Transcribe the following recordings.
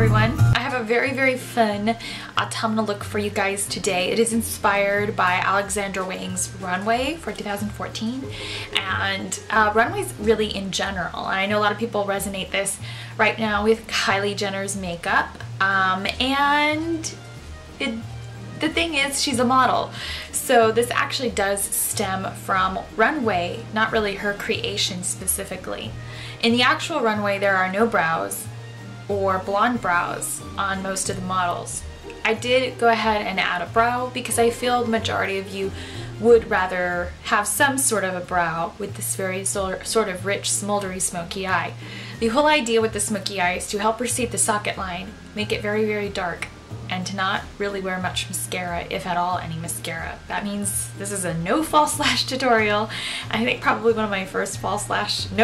everyone. I have a very fun autumnal look for you guys today. It is inspired by Alexandra Wang's Runway for 2014, and Runway's really in general. I know a lot of people resonate this right now with Kylie Jenner's makeup, and the thing is, she's a model. So this actually does stem from Runway, not really her creation specifically. In the actual Runway, there are no brows or blonde brows on most of the models. I did go ahead and add a brow because I feel the majority of you would rather have some sort of a brow with this very sort of rich, smoldery, smoky eye. The whole idea with the smoky eye is to help recede the socket line, make it very dark, and to not really wear much mascara, if at all any mascara. That means this is a no false lash tutorial. I think probably one of my first no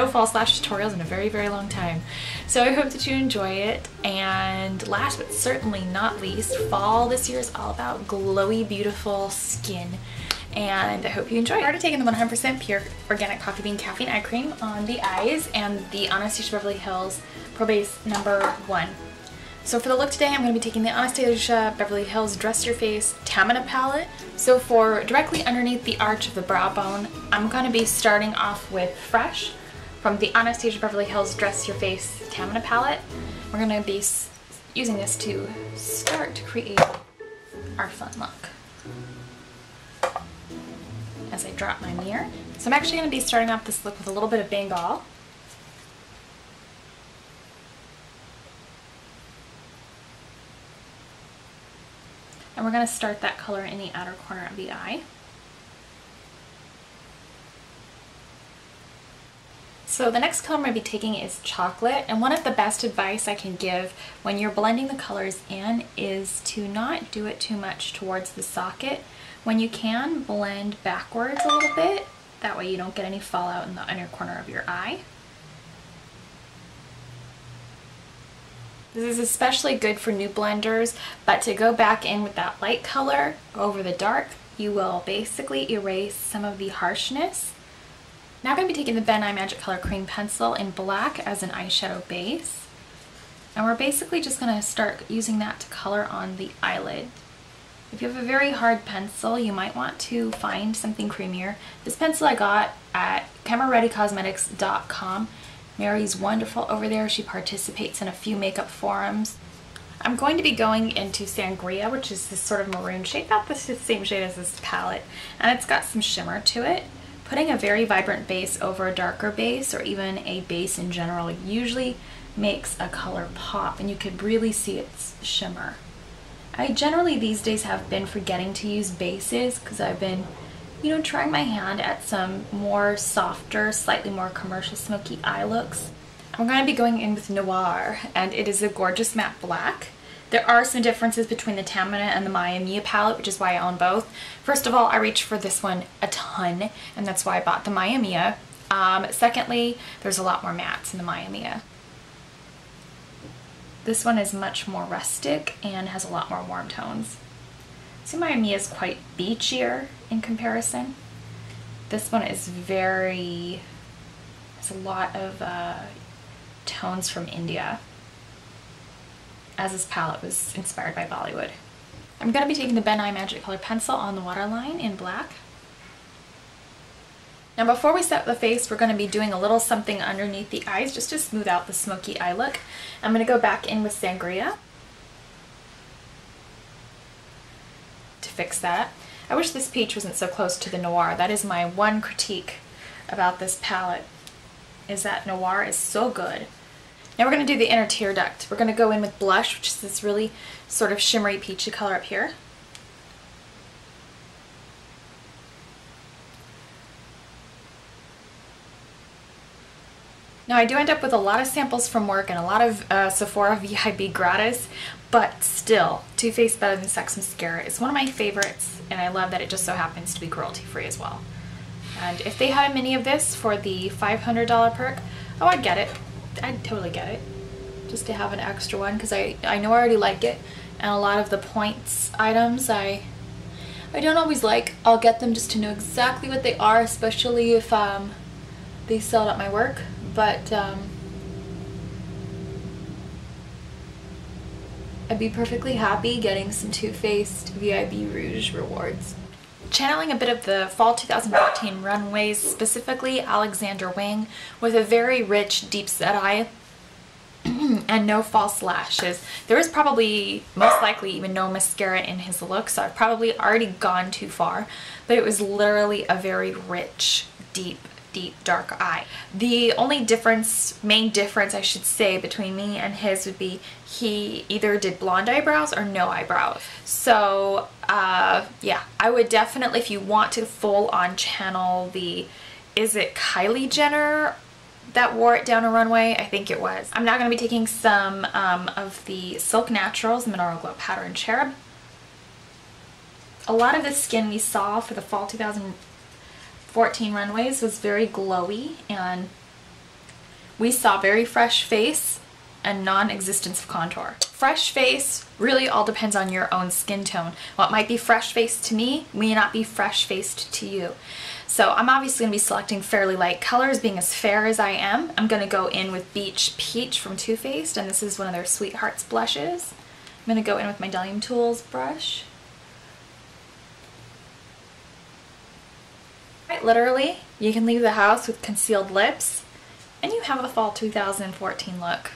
false lash tutorials in a very long time. So I hope that you enjoy it. And last but certainly not least, fall this year is all about glowy, beautiful skin. And I hope you enjoy it. I already taken the 100% pure organic coffee bean caffeine eye cream on the eyes and the Anastasia Beverly Hills Pro Base #1. So for the look today, I'm going to be taking the Anastasia Beverly Hills Dress Your Face Tamanna palette. So for directly underneath the arch of the brow bone, I'm going to be starting off with Fresh from the Anastasia Beverly Hills Dress Your Face Tamanna palette. We're going to be using this to start to create our fun look. As I drop my mirror. So I'm actually going to be starting off this look with a little bit of Bengal. And we're going to start that color in the outer corner of the eye. So the next color I'm going to be taking is Chocolate, and one of the best advice I can give when you're blending the colors in is to not do it too much towards the socket. When you can, blend backwards a little bit, that way you don't get any fallout in the inner corner of your eye. This is especially good for new blenders, but to go back in with that light color over the dark, you will basically erase some of the harshness. Now I'm going to be taking the Ben Nye Magic Color Cream Pencil in black as an eyeshadow base. And we're basically just going to start using that to color on the eyelid. If you have a very hard pencil, you might want to find something creamier. This pencil I got at camerareadycosmetics.com. Mary's wonderful over there. She participates in a few makeup forums. I'm going to be going into Sangria, which is this sort of maroon shade, about the same shade as this palette, and it's got some shimmer to it. Putting a very vibrant base over a darker base, or even a base in general, usually makes a color pop, and you could really see its shimmer. I generally these days have been forgetting to use bases because I've been trying my hand at some more softer, slightly more commercial smoky eye looks. I'm going to be going in with Noir, and it is a gorgeous matte black. There are some differences between the Tamanna and the Mia Mia palette, which is why I own both. First of all, I reached for this one a ton, and that's why I bought the Mia Mia. Secondly, there's a lot more mattes in the Mia Mia. This one is much more rustic and has a lot more warm tones. So Mia Mia is quite beachier in comparison. This one is has a lot of tones from India, as this palette was inspired by Bollywood. I'm going to be taking the Ben Nye Magic Color Pencil on the waterline in black. Now before we set the face, we're going to be doing a little something underneath the eyes just to smooth out the smoky eye look. I'm going to go back in with Sangria to fix that. I wish this peach wasn't so close to the Noir. That is my one critique about this palette, is that Noir is so good. Now we're going to do the inner tear duct. We're going to go in with Blush, which is this really sort of shimmery peachy color up here. Now I do end up with a lot of samples from work and a lot of Sephora VIB gratis, but still, Too Faced Better Than Sex Mascara is one of my favorites, and I love that it just so happens to be cruelty free as well. And if they had a mini of this for the $500 perk, oh, I'd get it. I'd totally get it. Just to have an extra one, because I know I already like it, and a lot of the points items I don't always like. I'll get them just to know exactly what they are, especially if they sell at my work. But I'd be perfectly happy getting some Too Faced VIB Rouge rewards. Channeling a bit of the fall 2014 runways, specifically Alexander Wang, with a very rich deep set eye and no false lashes. There is probably, most likely, even no mascara in his look, so I've probably already gone too far, but it was literally a very rich, deep dark eye. The only main difference I should say between me and his would be he either did blonde eyebrows or no eyebrows. So yeah, I would definitely, if you want to full on channel the, is it Kylie Jenner that wore it down a runway? I think it was. I'm now going to be taking some of the Silk Naturals Mineral Glow Powder in Cherub. A lot of the skin we saw for the fall 2014 runways was very glowy, and we saw very fresh face and non-existence of contour. Fresh face really all depends on your own skin tone. What might be fresh faced to me may not be fresh faced to you. So I'm obviously going to be selecting fairly light colors, being as fair as I am. I'm going to go in with Beach Peach from Too Faced, and this is one of their Sweethearts blushes. I'm going to go in with my Diamond Tools brush. Literally, you can leave the house with concealed lips and you have a fall 2014 look.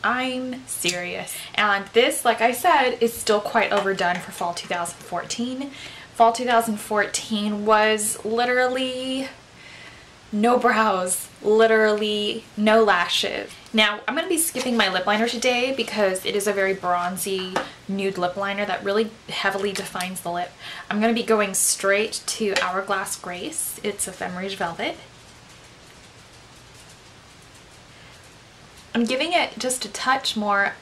I'm serious. And this, like I said, is still quite overdone for fall 2014. Fall 2014 was literally no brows, literally no lashes. Now, I'm going to be skipping my lip liner today because it is a very bronzy nude lip liner that really heavily defines the lip. I'm going to be going straight to Hourglass Grace. It's a Femme Rouge Velvet. I'm giving it just a touch more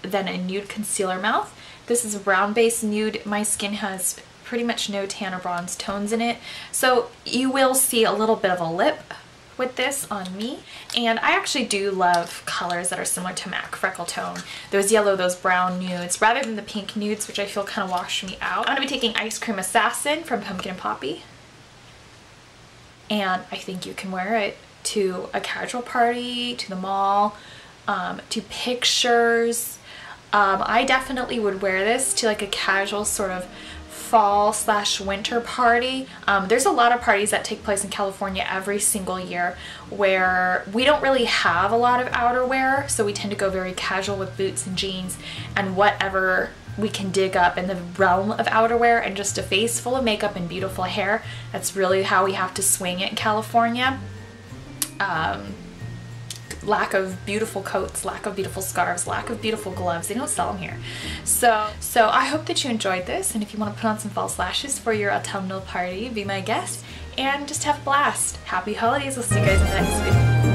than a nude concealer mouth. This is a brown base nude. My skin has pretty much no tan or bronze tones in it, so you will see a little bit of a lip with this on me. And I actually do love colors that are similar to MAC Freckle Tone. Those yellow, those brown nudes, rather than the pink nudes, which I feel kind of wash me out. I'm going to be taking Ice Cream Assassin from Pumpkin and Poppy. And I think you can wear it to a casual party, to the mall, to pictures. I definitely would wear this to like a casual sort of fall/winter party. There's a lot of parties that take place in California every single year where we don't really have a lot of outerwear, so we tend to go very casual with boots and jeans and whatever we can dig up in the realm of outerwear and just a face full of makeup and beautiful hair. That's really how we have to swing it in California. Lack of beautiful coats, lack of beautiful scarves, lack of beautiful gloves. They don't sell them here. So I hope that you enjoyed this, and if you want to put on some false lashes for your autumnal party, be my guest and just have a blast. Happy holidays. I'll see you guys in the next video.